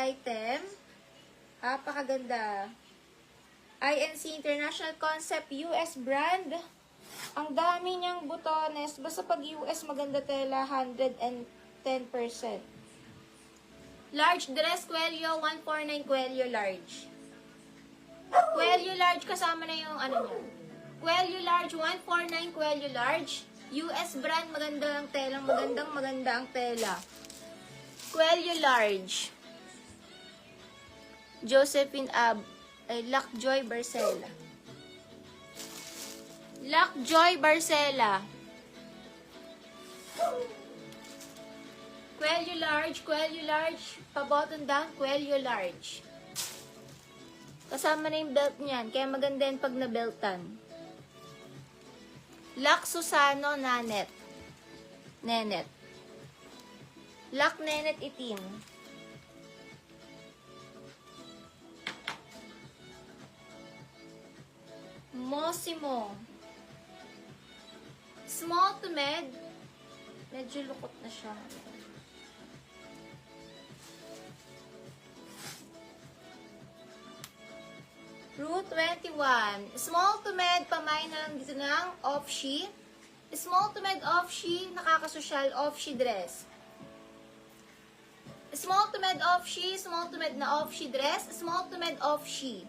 item. Napakaganda. INC International Concept US brand. Ang dami niyang butones. Basta pag US maganda tela, 110%. Large dress Cuello, 149 Cuello large. Cuello large kasama na yung ano niya. Cuello large, 149 Cuello large. US brand, maganda ang tela. Maganda ang tela. Cuello large. Josephine Lockjoy Barcela. Lockjoy Barcela. Cuello large, pa-button down, Cuello large. Kasama na yung belt niyan, kaya maganda yan pag na-beltan. Lock Susano Nenet. Lock Nenet itim. Mosimo. Small to med. Medyo lukot na siya. Route 21. Small to med, pamay na lang dito ng off-she. Small to med off-she, nakakasosyal off-she dress. Small to med off-she, small to med na off-she dress, small to med off-she.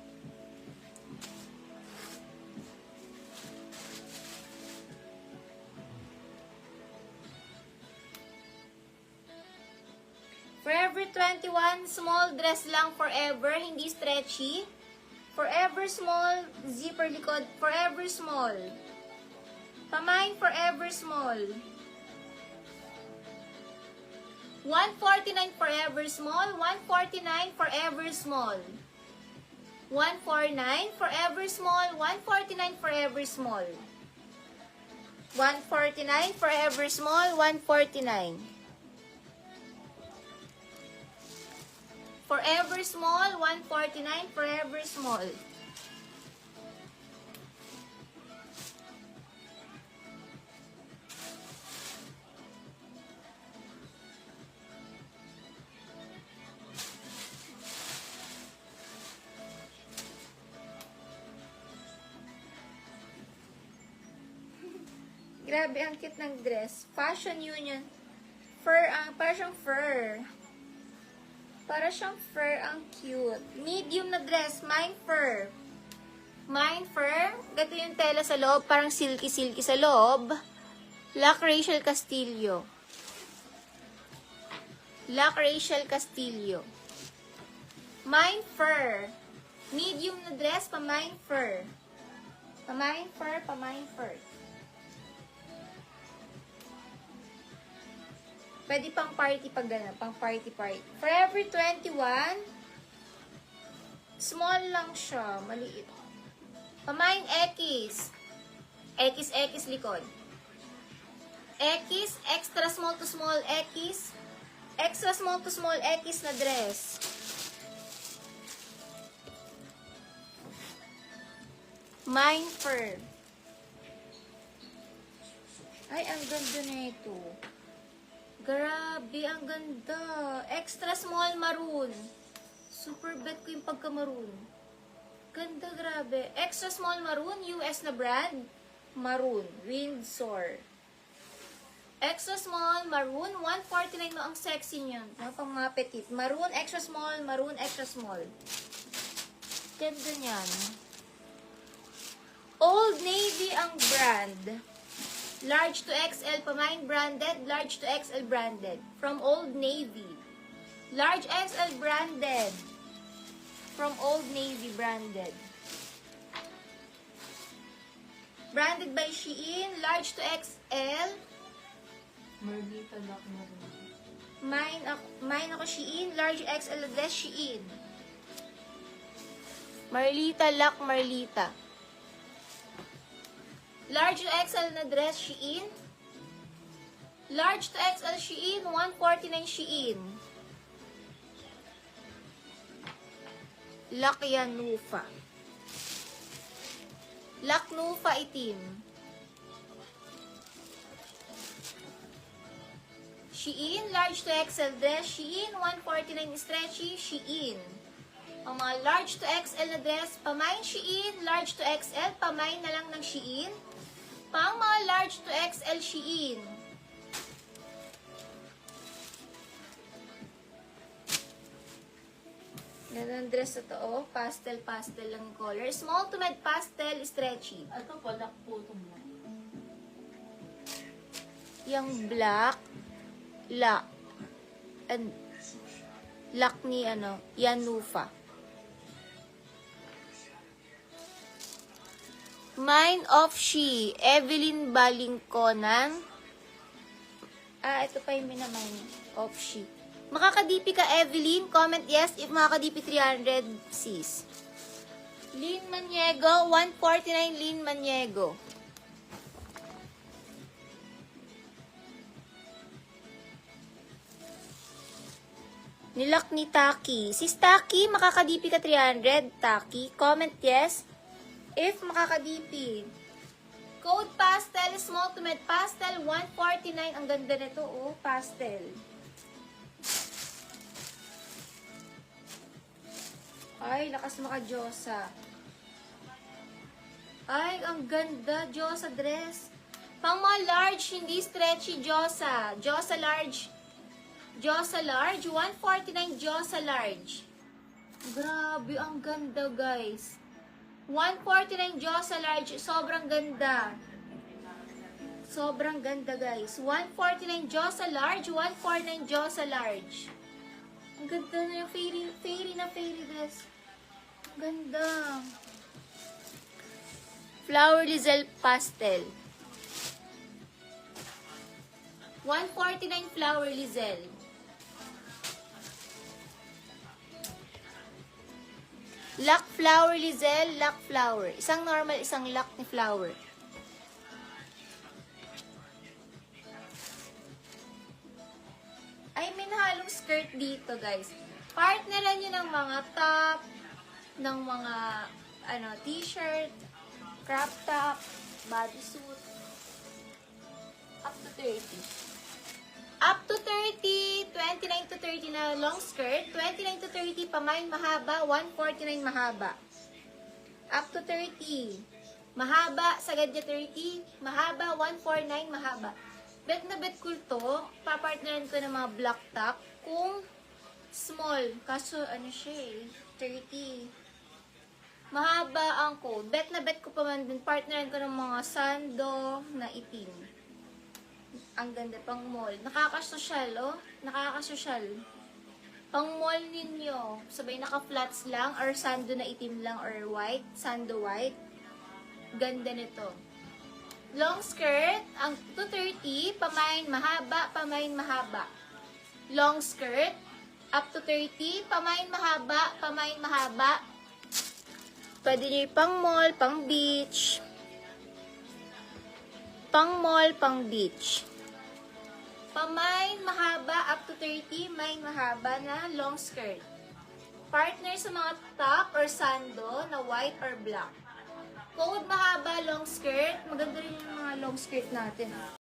Forever 21, small dress lang forever, hindi stretchy. Forever small, zipper likod, forever small. Pamain, forever small. 149 forever small, 149 forever small. 149 forever small, 149 forever small. 149 forever small, 149. Forever small, 149, forever small. Grabe, ang cute ng dress. Fashion Union. Fur, para siyang fur. Para siyang fur, ang cute. Medium na dress, mine fur. Mine fur. Gato yung tela sa loob, parang silky-silky sa loob. Lock Rachel Castillo. Lock Rachel Castillo. Mine fur. Medium na dress, pa mine fur. Pa mine fur, pa mine fur. Pwede pang party pag gano'n, pang party. Forever 21, small lang siya, maliit. Pamain X. X likod. X, extra small to small X. Extra small to small X na dress. Mine fur. Ay, ang ganda na ito. Grabe, ang ganda. Extra small maroon. Super bet ko yung pagka-maroon. Ganda, grabe. Extra small maroon, US na brand. Maroon, Windsor. Extra small maroon, 149 mo. Ang sexy niyan. Pang mga petite. Maroon, extra small, maroon, extra small. Ganda niyan. Old Navy ang brand. Large to XL, pamain branded, large to XL branded. From Old Navy. Large XL branded. From Old Navy branded. Branded by Shein, large to XL. Marlita Lock Maroon. Mine ako Shein, large XL dress Shein. Marlita Lock Marlita. Large to XL na dress, Shein. Large to XL, Shein. 149 Shein. Lakyanufa. Laknufa itim. Shein, large to XL dress, Shein, 149 stretchy, Shein. Ang mga large to XL na dress, pamain Shein, large to XL, pamain na lang ng Shein. Pang mga large to XL, Shein. Yan ang dress na to, oh. Pastel lang yung color. Small to med pastel, stretchy. Ito po, lakputo mo. Yung black, and lock ni Yanufa. Mine of She, Evelyn Balingkonan. Ito pa yung minamine of She. Makaka-DP ka, Evelyn? Comment yes if makaka-DP 300 sis. Lynn Maniego, 149 Lynn Maniego. Nilak ni Taki. Sis Taki, makaka-DP ka 300. Taki, comment yes if makaka-DP. Code pastel, small to med pastel, 149. Ang ganda nito, oh, pastel. Ay, lakas maka-Diyosa. Ay, ang ganda, Diyosa dress. Pang mga large, hindi stretchy, Diyosa. Diyosa large. Diyosa large, 149 Diyosa large. Grabe, ang ganda, guys. 149 Diyosa large, sobrang ganda. Sobrang ganda, guys. 149 Diyosa large, 149 Diyosa large. Ang ganda na yung fairy dress. Ganda. Flower Lizelle pastel. 149 Flower Lizelle. Lock flower Lizelle, lock flower. Isang normal, isang lock ni flower. Ay, may nahalong skirt dito, guys. Partneran nyo ng mga top, ng mga t-shirt, crop top, bodysuit. Up to 30. Up to 30, 29 to 30 na long skirt, 29 to 30 pamain mahaba, 149 mahaba. Up to 30. Mahaba, sagad niya 30, mahaba, 149 mahaba. Bet na bet ko to, papartneran ko ng mga black top kung small, kaso siya 30. Mahaba ang code. Bet na bet ko pa man din, partneran ko ng mga sando na itim. Ang ganda pang mall. Nakakasosyal, oh. Nakakasosyal. Pang mall ninyo. Sabay naka-flats lang or sando na itim lang or white. Sando white. Ganda nito. Long skirt, ang 230, pamain mahaba, pamain mahaba. Long skirt, up to 30, pamain mahaba, pamain mahaba. Pwede nyo pang mall, pang beach. Pang mall, pang beach. Pamain mahaba, up to 30, main mahaba na long skirt. Partner sa mga top or sando na white or black. Code mahaba, long skirt. Maganda rin yung mga long skirt natin.